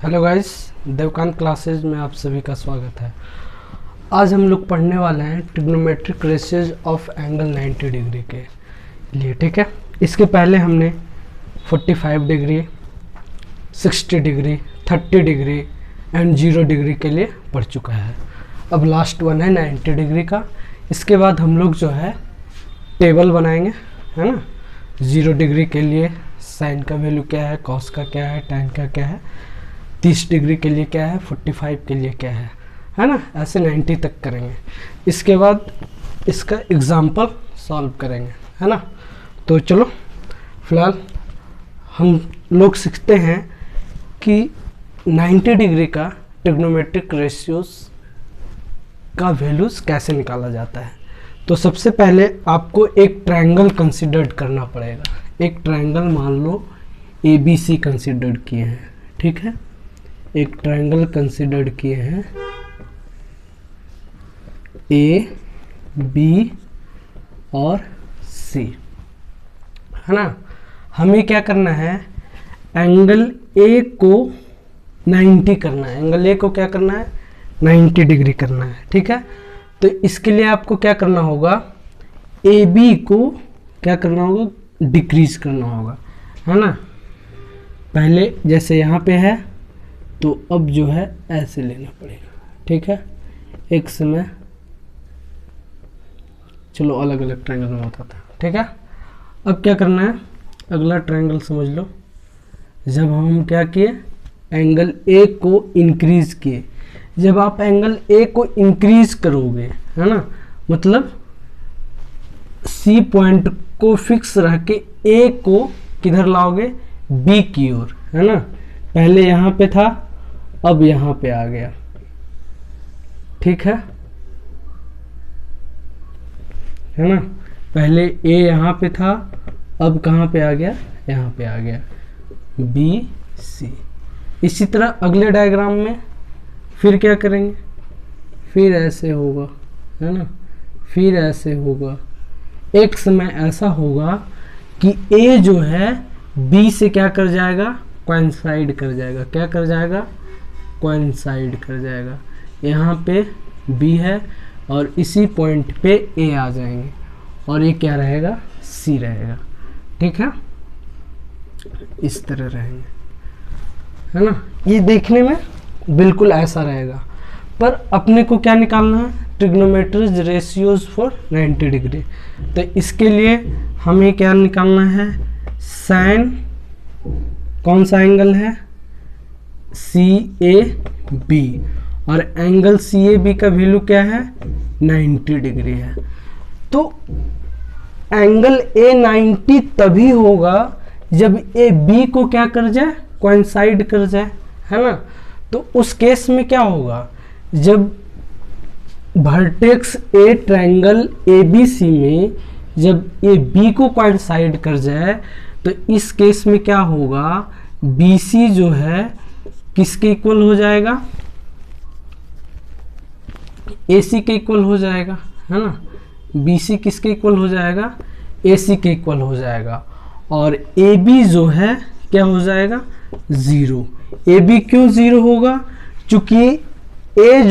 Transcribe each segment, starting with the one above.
Hello guys, Devkant classes में आप सभी का स्वागत है। आज हम लोग पढ़ने वाले हैं trigonometric ratios of angle 90 degree के लिए। ठीक है, इसके पहले हमने 45 degree, 60 degree, 30 degree and 0 degree के लिए पढ़ चुका है। अब लास्ट वन है 90 डिग्री का। इसके बाद हम लोग जो है टेबल बनाएंगे, है ना। 0 डिग्री के लिए साइन का वैल्यू क्या है, कॉस का क्या है, टैन का क्या है, 30 डिग्री के लिए क्या है, 45 के लिए क्या है ना। ऐसे 90 तक करेंगे। इसके बाद इसका एग्जाम्पल सॉल्व करेंगे, है ना। तो चलो फिलहाल हम लोग सीखते हैं कि 90 डिग्री का ट्रिग्नोमेट्रिक रेशियोज का वैल्यूज कैसे निकाला जाता है। तो सबसे पहले आपको एक ट्रायंगल कंसिडर करना पड़ेगा। एक ट्रायंगल मान लो ABC कंसिडर किए हैं, ठीक है। एक ट्रायंगल कंसिडर किए हैं A, B और C, है ना। हमें क्या करना है, एंगल A को 90 करना है। एंगल A को क्या करना है, 90 डिग्री करना है, ठीक है। तो इसके लिए आपको क्या करना होगा, AB को क्या करना होगा, डिक्रीज करना होगा, है ना। पहले जैसे यहाँ पे है तो अब जो है ऐसे लेना पड़ेगा, ठीक है। एक समय चलो अलग अलग ट्रायंगल में बताता है, ठीक है। अब क्या करना है, अगला ट्रायंगल समझ लो। जब हम क्या किए, एंगल A को इंक्रीज किए। जब आप एंगल A को इंक्रीज करोगे, है ना, मतलब C पॉइंट को फिक्स रह के A को किधर लाओगे, B की ओर, है ना। पहले यहाँ पे था, अब यहाँ पे आ गया, ठीक है ना। पहले A यहाँ पे था, अब कहाँ पे आ गया, यहाँ पे आ गया, BC। इसी तरह अगले डायग्राम में फिर क्या करेंगे, फिर ऐसे होगा, है ना, फिर ऐसे होगा। एक समय ऐसा होगा कि A जो है B से क्या कर जाएगा, कोइंसाइड कर जाएगा। क्या कर जाएगा, कोइंसाइड कर जाएगा। यहाँ पे B है और इसी पॉइंट पे A आ जाएंगे और ये क्या रहेगा, C रहेगा, ठीक है। इस तरह रहेंगे, है ना। ये देखने में बिल्कुल ऐसा रहेगा, पर अपने को क्या निकालना है, ट्रिग्नोमेट्रिक रेशियोज फॉर 90 डिग्री। तो इसके लिए हमें क्या निकालना है, साइन, कौन सा एंगल है, CAB, और एंगल CAB का वैल्यू क्या है, 90 डिग्री है। तो एंगल A 90 तभी होगा जब AB को क्या कर जाए, कोइंसाइड कर जाए, है ना। तो उस केस में क्या होगा, जब वर्टेक्स A ट्रायंगल ABC में जब AB को कोइंसाइड कर जाए, तो इस केस में क्या होगा, BC जो है किसके इक्वल हो जाएगा, AC के इक्वल हो जाएगा, है ना। BC किसके इक्वल हो जाएगा, AC के इक्वल हो जाएगा। और AB जो है क्या हो जाएगा, 0। AB क्यों 0 होगा, चूंकि A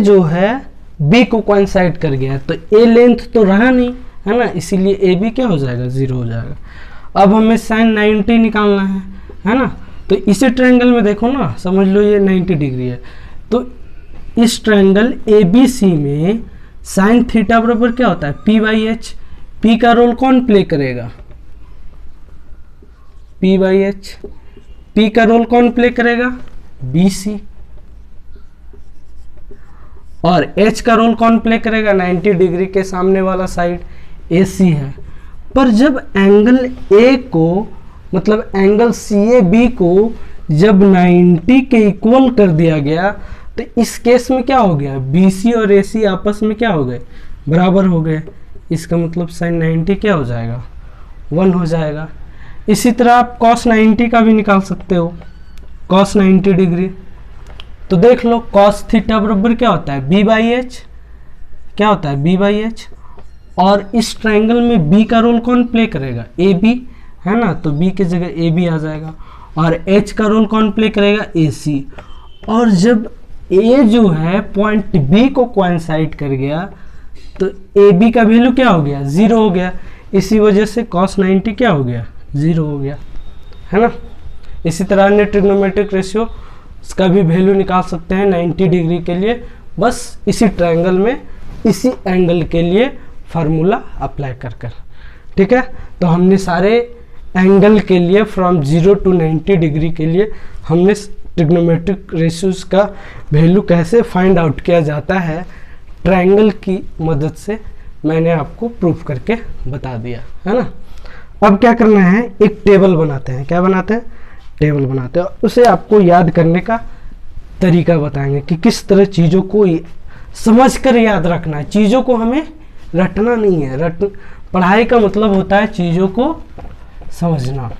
जो है B को कोइंसाइड कर गया है, तो A लेंथ तो रहा नहीं, है ना, इसीलिए AB क्या हो जाएगा, 0 हो जाएगा। अब हमें साइन 90 निकालना है ना। तो इसी ट्रायंगल में देखो ना, समझ लो ये 90 डिग्री है। तो इस ट्रायंगल ABC में साइन थीटा बराबर क्या होता है, P/H। P का रोल कौन प्ले करेगा, P/H। P का रोल कौन प्ले करेगा, BC। और H का रोल कौन प्ले करेगा, 90 डिग्री के सामने वाला साइड AC है। पर जब एंगल A को, मतलब एंगल CAB को जब 90 के इक्वल कर दिया गया, तो इस केस में क्या हो गया, BC और AC आपस में क्या हो गए, बराबर हो गए। इसका मतलब साइन 90 क्या हो जाएगा, 1 हो जाएगा। इसी तरह आप cos 90 का भी निकाल सकते हो, cos 90 डिग्री। तो देख लो cos थीटा बराबर क्या होता है, B/H। क्या होता है, B/H। और इस ट्रायंगल में B का रोल कौन प्ले करेगा, AB, है ना। तो B की जगह AB आ जाएगा। और एच का रोल कौन प्ले करेगा, ए सी। और जब ए जो है पॉइंट बी को कोइंसाइड कर गया तो ए बी का वैल्यू क्या हो गया, 0 हो गया। इसी वजह से cos 90 क्या हो गया, 0 हो गया, है ना। इसी तरह अन्य ट्रिग्नोमेट्रिक रेशियो का भी वैल्यू निकाल सकते हैं 90 डिग्री के लिए, बस इसी ट्रायंगल में इसी एंगल के लिए फार्मूला अप्लाई कर कर। ठीक है, तो हमने सारे एंगल के लिए फ्रॉम 0 to 90 डिग्री के लिए हमने ट्रिग्नोमेट्रिक रेशियोज का वैल्यू कैसे फाइंड आउट किया जाता है ट्रायंगल की मदद से मैंने आपको प्रूफ करके बता दिया, है ना। अब क्या करना है, एक टेबल बनाते हैं। क्या बनाते हैं, टेबल बनाते हैं। उसे आपको याद करने का तरीका बताएंगे कि किस तरह चीज़ों को समझ कर याद रखना है। चीज़ों को हमें रटना नहीं है, पढ़ाई का मतलब होता है चीज़ों को समझना,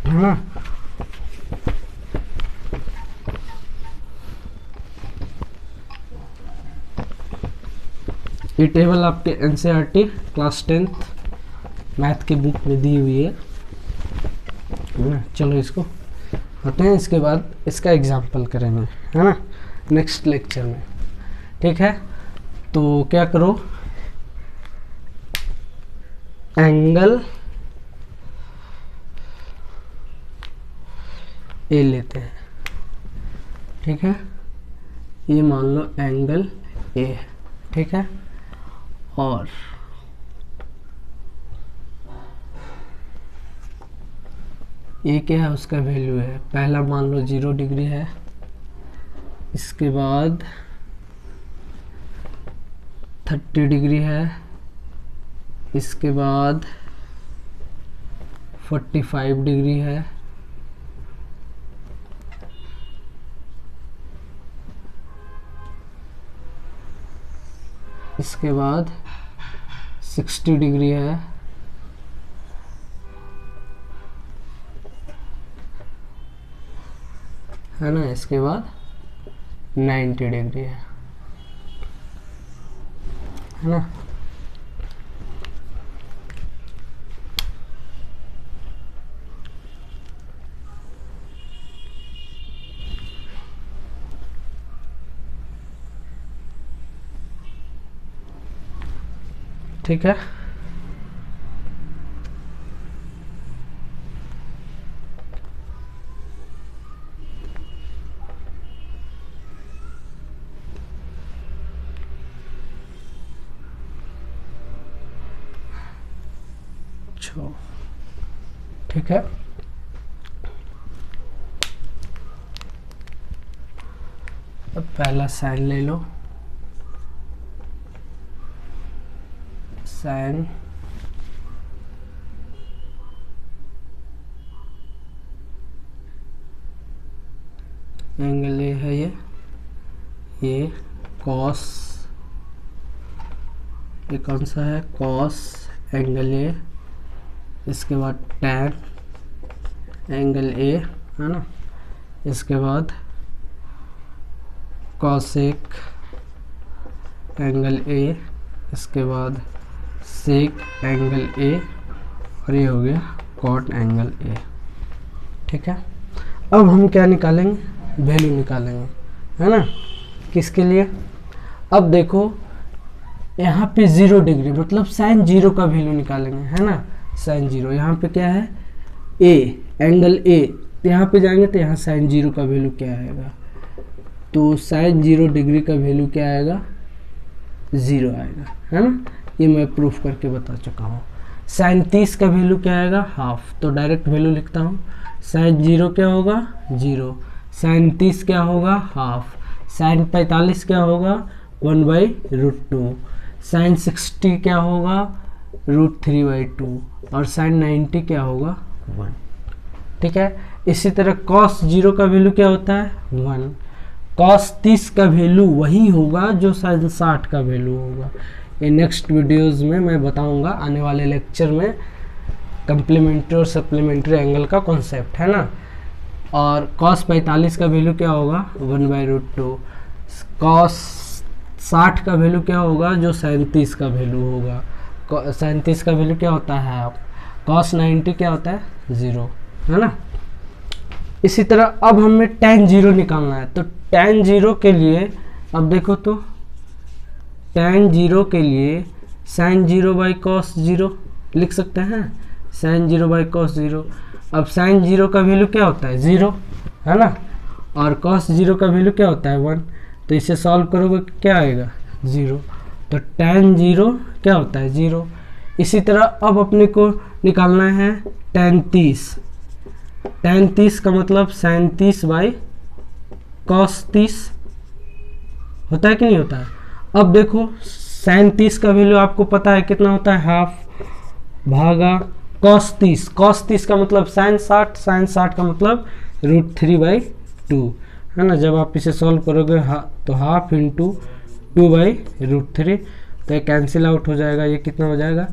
है ना। ये टेबल आपके एनसीईआरटी क्लास 10th मैथ के बुक में दी हुई है ना। चलो इसको आते हैं, इसके बाद इसका एग्जाम्पल करेंगे, है ना, नेक्स्ट लेक्चर में। ठीक है, तो क्या करो, एंगल ए लेते हैं। ठीक है, ये मान लो एंगल ए है। ठीक है, और ये क्या है, उसका वैल्यू है, पहला मान लो 0 डिग्री है, इसके बाद 30 डिग्री है, इसके बाद 45 डिग्री है, इसके बाद 60 डिग्री है, ना, इसके बाद 90 डिग्री है ना। ठीक है, ठीक है। अब पहला साइन ले लो, साइन एंगल ए है, ये कॉस, ये कौन सा है, कॉस एंगल ए, इसके बाद टैन एंगल ए, है ना, इसके बाद कॉसेक एंगल ए, इसके बाद सेक एंगल ए, और ये हो गया कॉट एंगल ए। ठीक है, अब हम क्या निकालेंगे, वैल्यू निकालेंगे, है ना, किसके लिए। अब देखो यहाँ पे 0 डिग्री मतलब साइन 0 का वैल्यू निकालेंगे, है ना, साइन 0। यहाँ पे क्या है, ए एंगल ए, यहाँ पे जाएंगे तो यहाँ साइन 0 का वैल्यू क्या आएगा, तो साइन 0 डिग्री का वैल्यू क्या आएगा, 0 आएगा, है ना। ये मैं प्रूफ करके बता चुका हूँ। साइन 30 का वैल्यू क्या आएगा, हाफ, तो डायरेक्ट वैल्यू लिखता हूँ। साइन 0 क्या होगा, 0, साइन 30 क्या होगा, हाफ, साइन 45 क्या होगा, 1/√2, साइन 60 क्या होगा, √3/2, और साइन 90 क्या होगा, 1। ठीक है, इसी तरह कॉस 0 का वैल्यू क्या होता है, 1। कॉस 30 का वैल्यू वही होगा जो साइन 60 का वैल्यू होगा। ये नेक्स्ट वीडियोस में मैं बताऊंगा, आने वाले लेक्चर में, कम्प्लीमेंट्री और सप्लीमेंट्री एंगल का कॉन्सेप्ट, है ना। और कॉस 45 का वैल्यू क्या होगा, 1/√2। कॉस 60 का वैल्यू क्या होगा, जो साइन 30 का वैल्यू होगा। साइन 30 का वैल्यू क्या होता है, आप कॉस 90 क्या होता है, 0, है ना। इसी तरह अब हमें tan 0 निकालना है, तो tan 0 के लिए अब देखो तो tan 0 के लिए sin 0 बाई cos 0 लिख सकते हैं, sin 0 बाई cos 0। अब sin 0 का वैल्यू क्या होता है 0 है ना, और cos 0 का वैल्यू क्या होता है 1, तो इसे सॉल्व करोगे क्या आएगा 0, तो tan 0 क्या होता है 0। इसी तरह अब अपने को निकालना है tan 30, tan 30 का मतलब sin 30 बाई cos 30 होता है कि नहीं होता है। अब देखो sin 30 का वैल्यू आपको पता है कितना होता है, हाफ भागा cos 30, cos 30 का मतलब sin 60, sin 60 का मतलब √3/2 है ना। जब आप इसे सॉल्व करोगे तो हाफ इंटू 2/√3, तो ये कैंसिल आउट हो जाएगा, ये कितना हो जाएगा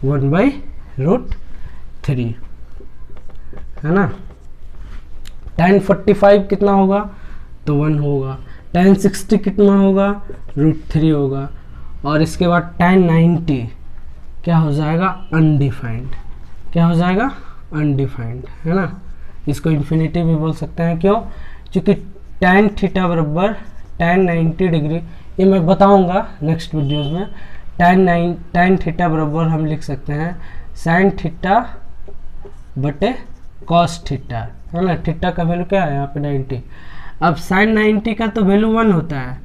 1/√3 है ना। tan 45 कितना होगा तो 1 होगा, tan 60 कितना होगा √3 होगा, और इसके बाद tan 90 क्या हो जाएगा अनडिफाइंड, क्या हो जाएगा अनडिफाइंड है ना। इसको इन्फिनिटी भी बोल सकते हैं, क्यों, क्योंकि tan थीटा बराबर tan 90 डिग्री, ये मैं बताऊंगा नेक्स्ट वीडियोस में। tan थीटा बराबर हम लिख सकते हैं sin थीटा बटे cos थीटा है ना। थीटा का वैल्यू क्या है यहाँ पे 90। अब sin 90 का तो वैल्यू 1 होता है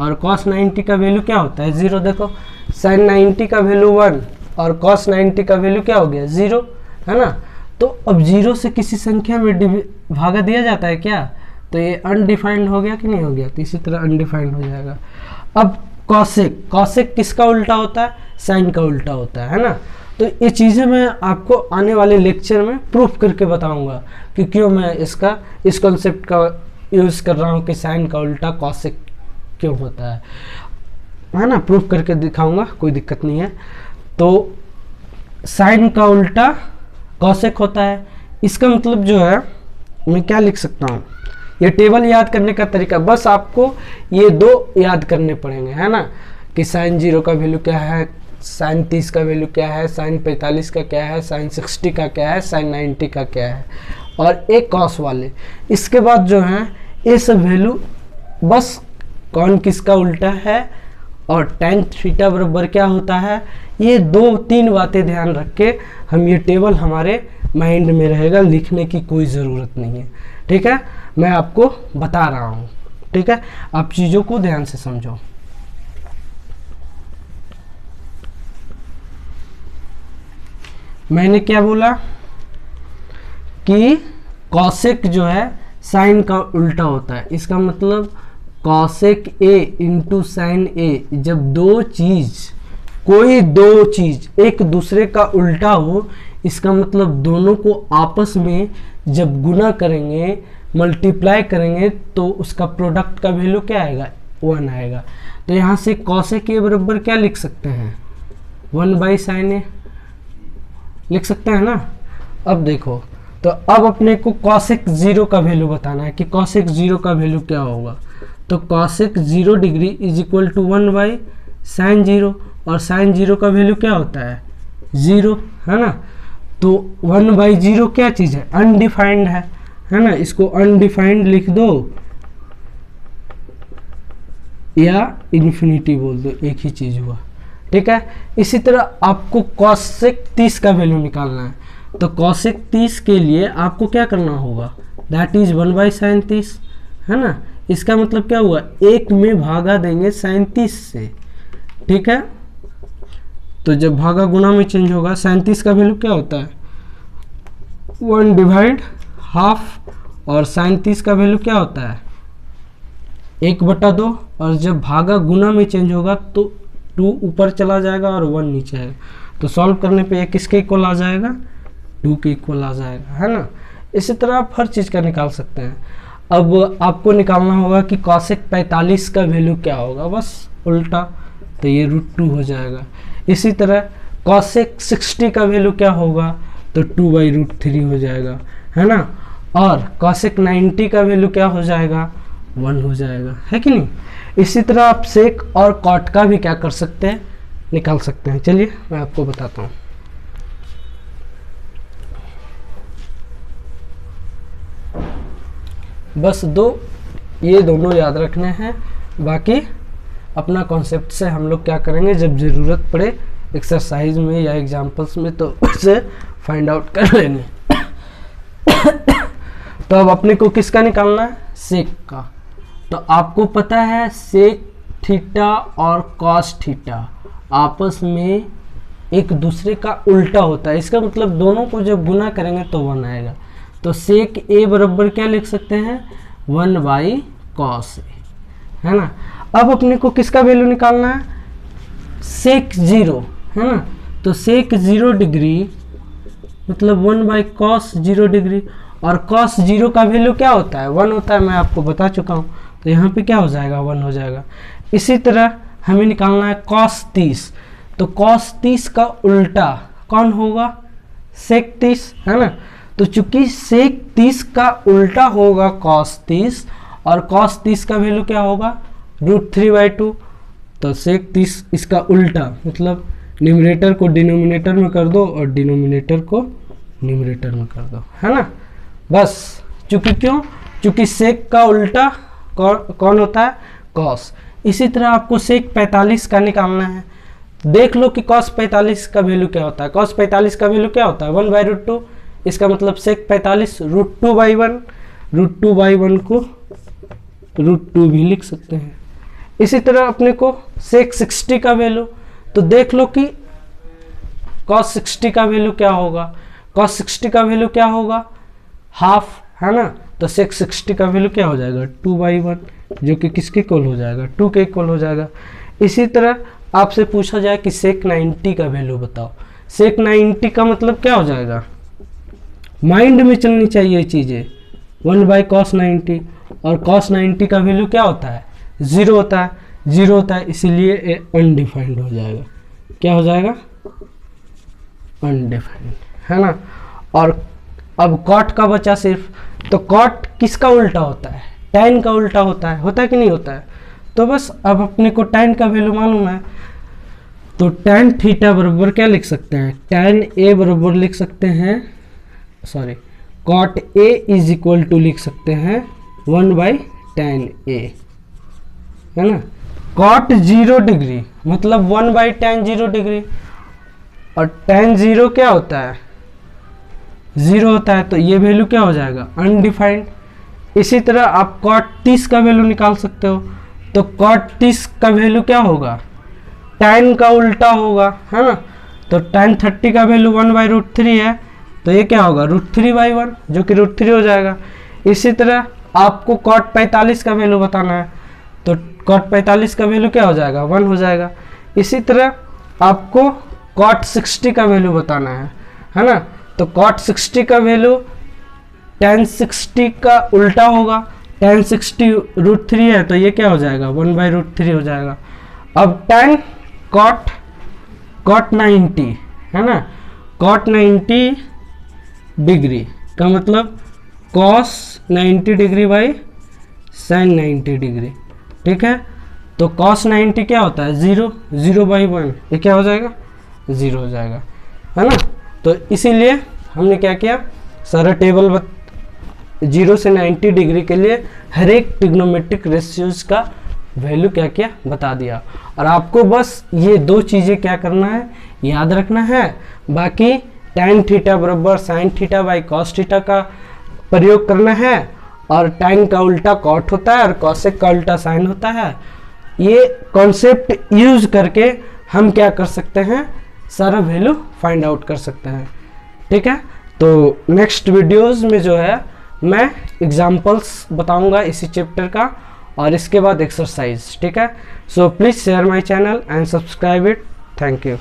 और cos 90 का वैल्यू क्या होता है 0। देखो sin 90 का वैल्यू 1 और cos 90 का वैल्यू क्या हो गया 0 है ना। तो अब 0 से किसी संख्या में भागा दिया जाता है क्या, तो ये अनडिफाइंड हो गया कि नहीं हो गया, तो इसी तरह अनडिफाइंड हो जाएगा। अब कॉसेक, कॉसेक किसका उल्टा होता है, साइन का उल्टा होता है ना। तो ये चीज़ें मैं आपको आने वाले लेक्चर में प्रूफ करके बताऊंगा कि क्यों मैं इस कॉन्सेप्ट का यूज़ कर रहा हूँ कि साइन का उल्टा कॉसेक क्यों होता है ना। प्रूफ करके दिखाऊंगा, कोई दिक्कत नहीं है। तो साइन का उल्टा कॉसेक होता है, इसका मतलब जो है मैं क्या लिख सकता हूँ, ये टेबल याद करने का तरीका, बस आपको ये दो याद करने पड़ेंगे है ना, कि साइन 0 का वैल्यू क्या है, साइन 30 का वैल्यू क्या है, साइन 45 का क्या है, साइन 60 का क्या है, साइन 90 का क्या है, और एक कॉस वाले। इसके बाद जो है ये सब वैल्यू बस कौन किसका उल्टा है और tan थीटा बराबर क्या होता है, ये 2-3 बातें ध्यान रख के हम ये टेबल हमारे माइंड में रहेगा, लिखने की कोई ज़रूरत नहीं है। ठीक है, मैं आपको बता रहा हूँ। ठीक है, आप चीज़ों को ध्यान से समझो। मैंने क्या बोला कि कॉसेक जो है साइन का उल्टा होता है, इसका मतलब कॉसेक ए इंटू साइन ए, जब कोई दो चीज एक दूसरे का उल्टा हो, इसका मतलब दोनों को आपस में जब गुना करेंगे, मल्टीप्लाई करेंगे, तो उसका प्रोडक्ट का वैल्यू क्या आएगा 1 आएगा। तो यहाँ से कॉसेक ए बराबर क्या लिख सकते हैं 1/sin ए लिख सकते हैं ना। अब देखो, तो अब अपने को कॉसेक 0 का वैल्यू बताना है कि कॉसेक 0 का वैल्यू क्या होगा। तो cosec 0 degree is equal to 1/sin 0, और साइन 0 का वैल्यू क्या होता है 0 है ना। तो 1/0 क्या चीज़ है, अनडिफाइंड है ना। इसको अनडिफाइंड लिख दो या इन्फिनिटी बोल दो, एक ही चीज़ हुआ। ठीक है, इसी तरह आपको कॉसेक 30 का वैल्यू निकालना है। तो कॉसेक 30 के लिए आपको क्या करना होगा, दैट इज 1/sin 30 है ना। इसका मतलब क्या हुआ, 1 में भागा देंगे sin 30 से। ठीक है, तो जब भागा गुना में चेंज होगा, sin 30 का वैल्यू क्या होता है 1/2, और sin 30 का वैल्यू क्या होता है 1/2, और जब भागा गुना में चेंज होगा तो 2 ऊपर चला जाएगा और 1 नीचे आएगा। तो सॉल्व करने पे ये किसके इक्वल आ जाएगा 2 के इक्वल आ जाएगा है ना। इसी तरह आप हर चीज़ का निकाल सकते हैं। अब आपको निकालना होगा कि कॉसेक 45 का वैल्यू क्या होगा, बस उल्टा, तो ये √2 हो जाएगा। इसी तरह कॉसेक 60 का वैल्यू क्या होगा, तो 2/√3 हो जाएगा है ना। और कॉसेक 90 का वैल्यू क्या हो जाएगा 1 हो जाएगा, है कि नहीं। इसी तरह आप सेक और कॉट का भी क्या कर सकते हैं, निकाल सकते हैं। चलिए मैं आपको बताता हूँ। बस ये दोनों याद रखने हैं, बाकी अपना कॉन्सेप्ट से हम लोग क्या करेंगे, जब ज़रूरत पड़े एक्सरसाइज में या एग्जाम्पल्स में तो उसे फाइंड आउट कर लेंगे। तो अब अपने को किसका निकालना है, सेक का। तो आपको पता है सेक थीटा और कॉस थीटा आपस में एक दूसरे का उल्टा होता है, इसका मतलब दोनों को जब गुना करेंगे तो 1 आएगा। तो सेक ए बराबर क्या लिख सकते हैं, 1/cos ए, है ना। अब अपने को किसका वैल्यू निकालना है, सेक 0, है ना। तो सेक 0 डिग्री मतलब 1/cos 0 डिग्री, और cos 0 का वैल्यू क्या होता है, 1 होता है, मैं आपको बता चुका हूँ। तो यहाँ पे क्या हो जाएगा, 1 हो जाएगा। इसी तरह हमें निकालना है cos 30, तो cos 30 का उल्टा कौन होगा, sec 30, है ना। तो चूंकि sec 30 का उल्टा होगा cos 30, और cos 30 का वैल्यू क्या होगा, √3/2। तो sec 30 इसका उल्टा मतलब न्यूमरेटर को डिनोमिनेटर में कर दो और डिनोमिनेटर को न्यूमरेटर में कर दो, है ना। बस चूंकि क्यों, चूंकि sec का उल्टा कौन होता है, cos। इसी तरह आपको sec 45 का निकालना है। देख लो कि cos 45 का वैल्यू क्या होता है, cos 45 का वैल्यू क्या होता है, 1/√2। इसका मतलब sec 45 √2/1, √2/1 को √2 भी लिख सकते हैं। इसी तरह अपने को sec 60 का वैल्यू, तो देख लो कि cos 60 का वैल्यू क्या होगा, cos 60 का वैल्यू क्या होगा, हाफ, है ना। तो sec 60 का वैल्यू क्या हो जाएगा, 2/1, जो कि किसके इक्वल हो जाएगा, 2 के इक्वल हो जाएगा। इसी तरह आपसे पूछा जाए कि sec 90 का वैल्यू बताओ, sec 90 का मतलब क्या हो जाएगा, माइंड में चलनी चाहिए चीज़ें, 1/cos 90, और cos 90 का वैल्यू क्या होता है, 0 होता है, 0 होता है, इसीलिए ये अनडिफाइंड हो जाएगा। क्या हो जाएगा, अनडिफाइंड, है ना। और अब cot का बचा सिर्फ, तो cot किसका उल्टा होता है, tan का उल्टा होता है कि नहीं होता है। तो बस अब अपने को tan का वैल्यू मालूम है, तो tan थीटा बराबर क्या लिख सकते हैं, tan a बराबर लिख सकते हैं, sorry cot a is equal to लिख सकते हैं 1/tan a, है ना। cot 0 डिग्री मतलब 1/tan 0 डिग्री, और tan 0 क्या होता है, 0 होता है, तो ये वैल्यू क्या हो जाएगा, अनडिफाइंड। इसी तरह आप cot 30 का वैल्यू निकाल सकते हो, तो cot 30 का वैल्यू क्या होगा, tan का उल्टा होगा, है ना। तो tan 30 का वैल्यू 1/√3 है, तो ये क्या होगा, √3/1, जो कि √3 हो जाएगा। इसी तरह आपको cot 45 का वैल्यू बताना है, तो cot 45 का वैल्यू क्या हो जाएगा, 1 हो जाएगा। इसी तरह आपको cot 60 का वैल्यू बताना है ना। तो cot 60 का वैल्यू tan 60 का उल्टा होगा, tan 60 √3 है, तो ये क्या हो जाएगा, 1/√3 हो जाएगा। अब tan cot 90, है ना, cot 90 डिग्री का मतलब cos 90 degree by sin 90 degree, ठीक है। तो cos 90 क्या होता है, 0/1, ये क्या हो जाएगा, 0 हो जाएगा, है ना। तो इसीलिए हमने क्या किया, सारा टेबल 0 से 90 डिग्री के लिए हर एक ट्रिग्नोमेट्रिक रेशियोज का वैल्यू क्या किया, बता दिया। और आपको बस ये 2 चीज़ें क्या करना है, याद रखना है। बाकी tan थीटा बराबर sin theta by cos theta का प्रयोग करना है, और tan का उल्टा cot होता है और cosec का उल्टा sin होता है। ये कॉन्सेप्ट यूज करके हम क्या कर सकते हैं, सारा वैल्यू फाइंड आउट कर सकते हैं, ठीक है। तो नेक्स्ट वीडियोस में जो है मैं एग्जांपल्स बताऊंगा इसी चैप्टर का, और इसके बाद एक्सरसाइज, ठीक है। So please share my channel and subscribe it, thank you.